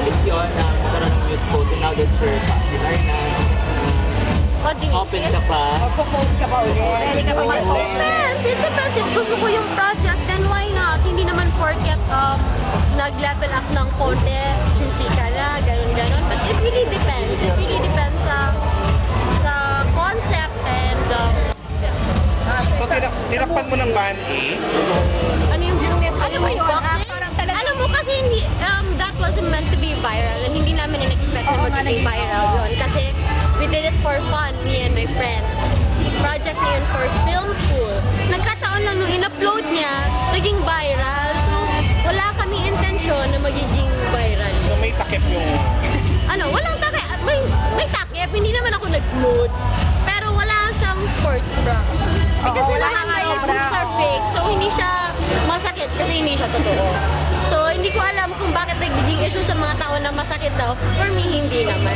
ulit yun na magkaroon ng youth photo now that you're popular na, open ka pa? Magpo-post ka ba ulit? Hindi ka pa mag-open. It depends. If gusto ko yung project, then why not? Hindi naman porket nag-level up ng konti, juicy ka na, ganun-ganun. But it really depends. It really depends sa concept and yeah. So, tinakpan mo ng Banti? Ano yung alam mo yun? Alam mo kasi hindi, that wasn't meant to be viral and hindi namin in-expect na magiging viral yun. Kasi we did it for fun, me and my friends. Project na yun for film school. Nagkataon lang nung in-upload niya, naging viral. So, wala kami intensyon na magiging viral. So, may takip yung... Walang takip. May takip. Hindi naman ako nag-load. Pero wala siyang sports bra. Kasi lahat ng boots are fake. So, hindi siya masakit kasi hindi siya totoo. So, hindi ko alam kung bakit nagiging issue sa mga tao na masakit daw. For me, hindi naman.